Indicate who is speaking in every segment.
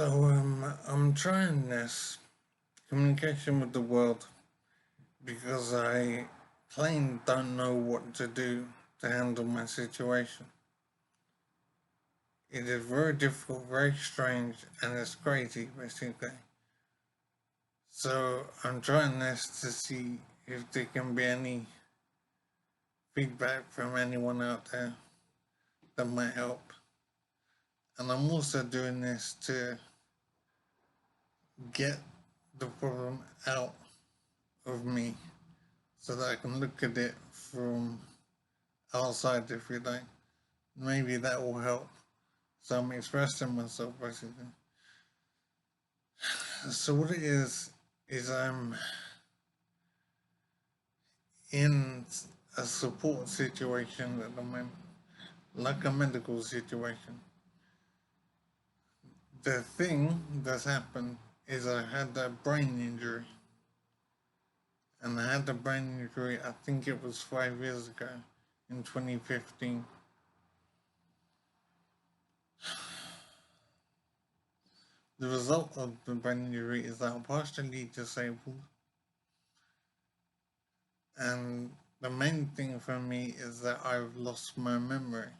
Speaker 1: I'm trying this communication with the world because I plain don't know what to do to handle my situation. It is very difficult, very strange, and it's crazy, basically. So I'm trying this to see if there can be any feedback from anyone out there that might help. And I'm also doing this to get the problem out of me so that I can look at it from outside, if you like. Maybe that will help. So I'm expressing myself basically. So what it is I'm in a support situation at the moment, like a medical situation. The thing that's happened is I had a brain injury, and I had the brain injury. I think it was 5 years ago, in 2015. The result of the brain injury is that I'm partially disabled, and the main thing for me is that I've lost my memory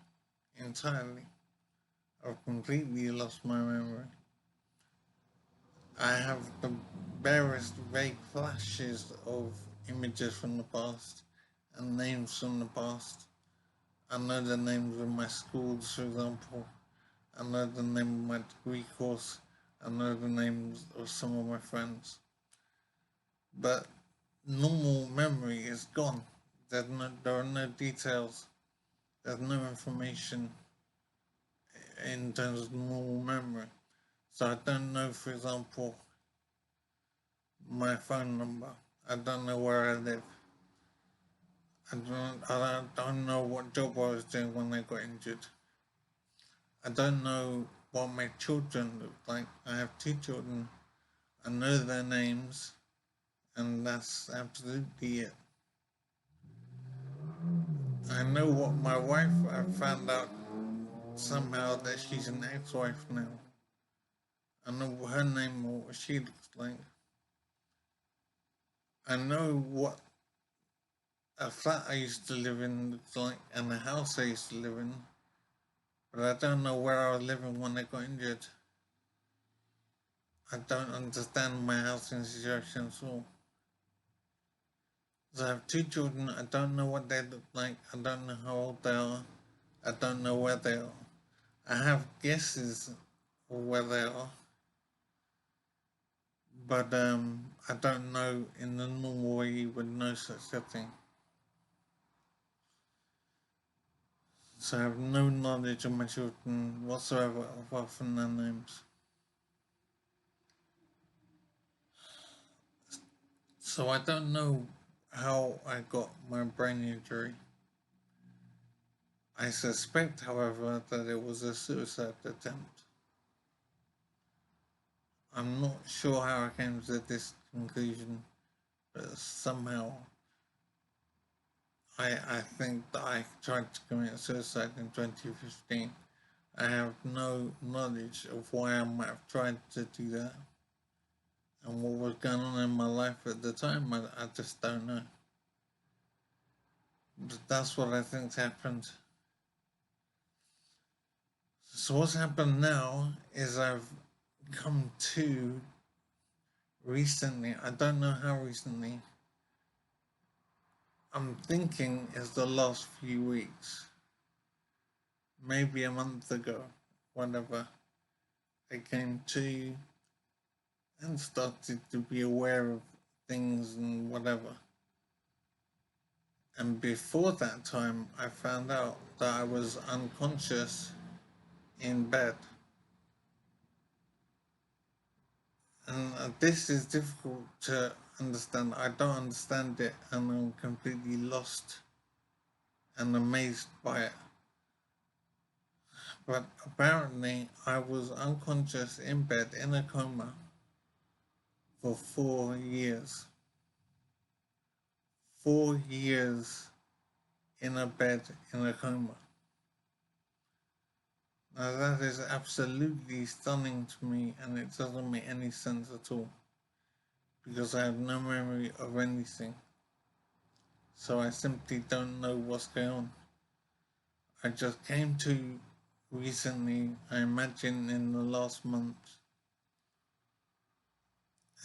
Speaker 1: entirely. I've completely lost my memory. I have the barest vague flashes of images from the past and names from the past. I know the names of my schools, for example. I know the name of my degree course. I know the names of some of my friends. But normal memory is gone. There are no details. There's no information in terms of normal memory. So I don't know, for example, my phone number. I don't know where I live. I don't know what job I was doing when I got injured. I don't know what my children look like. I have two children. I know their names, and that's absolutely it. I know what my wife, I found out somehow that she's an ex-wife now. I know her name or what she looks like. I know what a flat I used to live in looks like and a house I used to live in, but I don't know where I was living when I got injured. I don't understand my housing situation at all. So I have two children. I don't know what they look like. I don't know how old they are. I don't know where they are. I have guesses of where they are, but I don't know in the normal way you would know such a thing. So I have no knowledge of my children whatsoever apart from their names. So I don't know how I got my brain injury. I suspect, however, that it was a suicide attempt. I'm not sure how I came to this conclusion, but somehow I think that I tried to commit suicide in 2015. I have no knowledge of why I might have tried to do that and what was going on in my life at the time. I just don't know. But that's what I think's happened. So what's happened now is I've come to recently, I don't know how recently, I'm thinking is the last few weeks, maybe a month ago, whatever, I came to and started to be aware of things and whatever. And before that time, I found out that I was unconscious in bed. And this is difficult to understand. I don't understand it, and I'm completely lost and amazed by it. But apparently, I was unconscious in bed in a coma for 4 years. 4 years in a bed in a coma. Now that is absolutely stunning to me, and it doesn't make any sense at all because I have no memory of anything. So I simply don't know what's going on. I just came to recently, I imagine in the last month,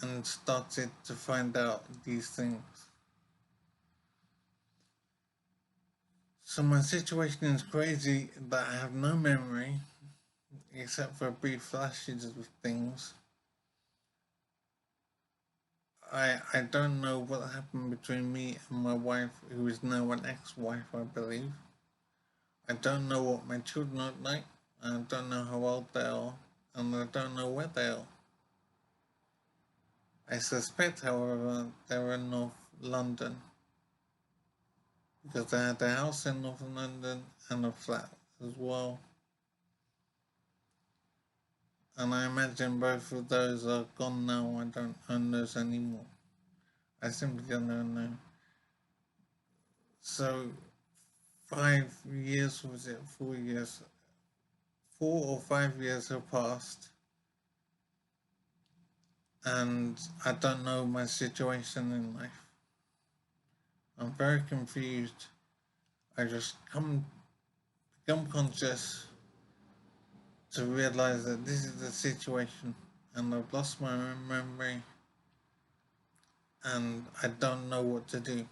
Speaker 1: and started to find out these things. So my situation is crazy that I have no memory except for brief flashes of things. I don't know what happened between me and my wife, who is now an ex-wife, I believe. I don't know what my children look like. I don't know how old they are, and I don't know where they are. I suspect, however, they're in North London because I had a house in North London and a flat as well. And I imagine both of those are gone now. I don't own those anymore. I simply don't know. So 5 years, was it 4 years? 4 or 5 years have passed, and I don't know my situation in life. I'm very confused. I just become conscious to realize that this is the situation, and I've lost my memory, and I don't know what to do.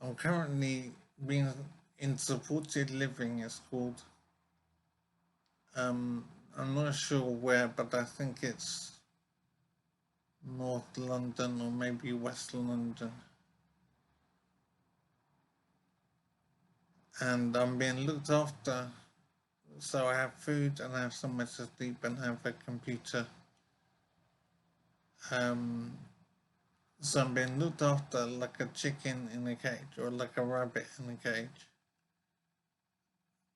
Speaker 1: I'm currently being in supported living, it's called. I'm not sure where, but I think it's North London or maybe West London. And I'm being looked after, so I have food and I have somewhere to sleep and have a computer. So I'm being looked after like a chicken in a cage or like a rabbit in a cage.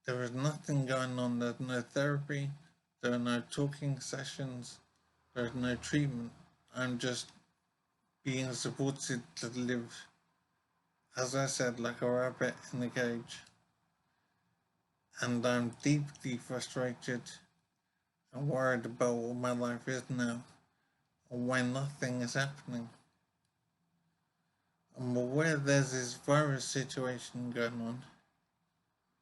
Speaker 1: There is nothing going on. There's no therapy. There are no talking sessions. There's no treatment. I'm just being supported to live, as I said, like a rabbit in a cage. And I'm deeply frustrated and worried about what my life is now and why nothing is happening. I'm aware there's this virus situation going on,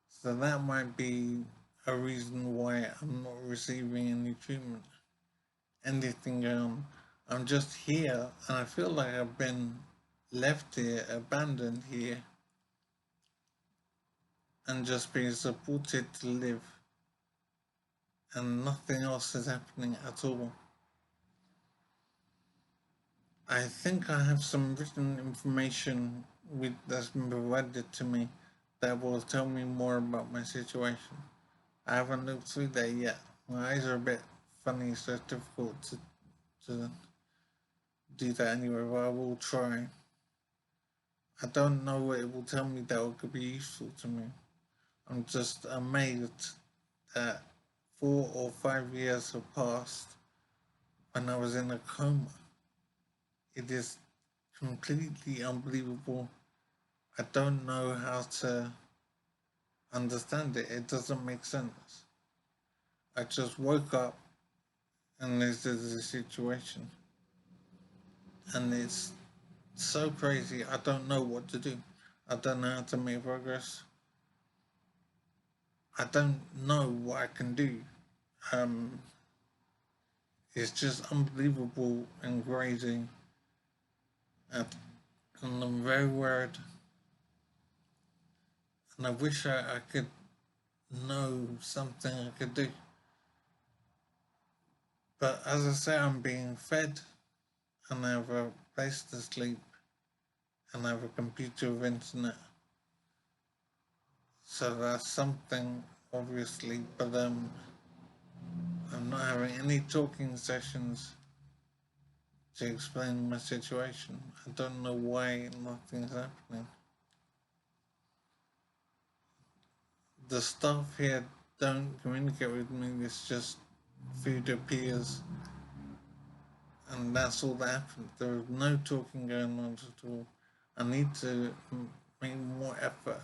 Speaker 1: so that might be a reason why I'm not receiving any treatment, anything going on. I'm just here and I feel like I've been left here, abandoned here, and just being supported to live, and nothing else is happening at all. I think I have some written information that's been provided to me that will tell me more about my situation. I haven't looked through that yet. My eyes are a bit funny, so it's difficult to do that anyway, but I will try. I don't know what it will tell me that could be useful to me. I'm just amazed that 4 or 5 years have passed when I was in a coma. It is completely unbelievable. I don't know how to understand it. It doesn't make sense. I just woke up and this is the situation. And it's so crazy. I don't know what to do. I don't know how to make progress. I don't know what I can do. Um, it's just unbelievable and crazy. And I'm very worried. And I wish I could know something I could do. But as I say, I'm being fed and I have a place to sleep and I have a computer with internet. So that's something, obviously, but I'm not having any talking sessions to explain my situation. I don't know why nothing's happening. The staff here don't communicate with me, it's just food appears and that's all that happens. There's no talking going on at all. I need to make more effort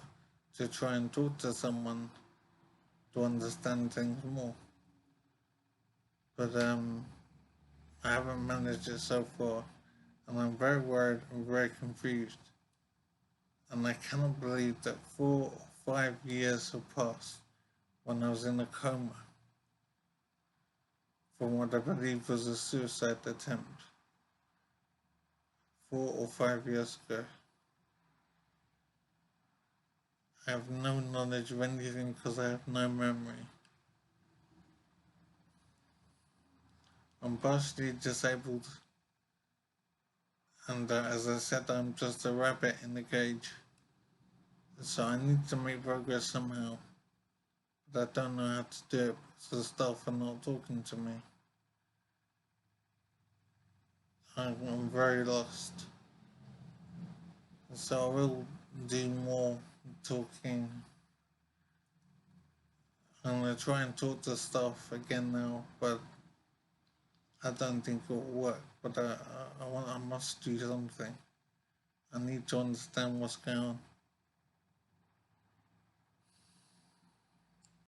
Speaker 1: to try and talk to someone to understand things more. But I haven't managed it so far, and I'm very worried and very confused. And I cannot believe that 4 or 5 years have passed when I was in a coma from what I believe was a suicide attempt 4 or 5 years ago. I have no knowledge of anything because I have no memory. I'm partially disabled, and as I said, I'm just a rabbit in a cage. So I need to make progress somehow, but I don't know how to do it because the staff are not talking to me. I'm very lost. So I will do more talking. I'm going to try and talk to staff again now, but I don't think it will work. But I must do something. I need to understand what's going on.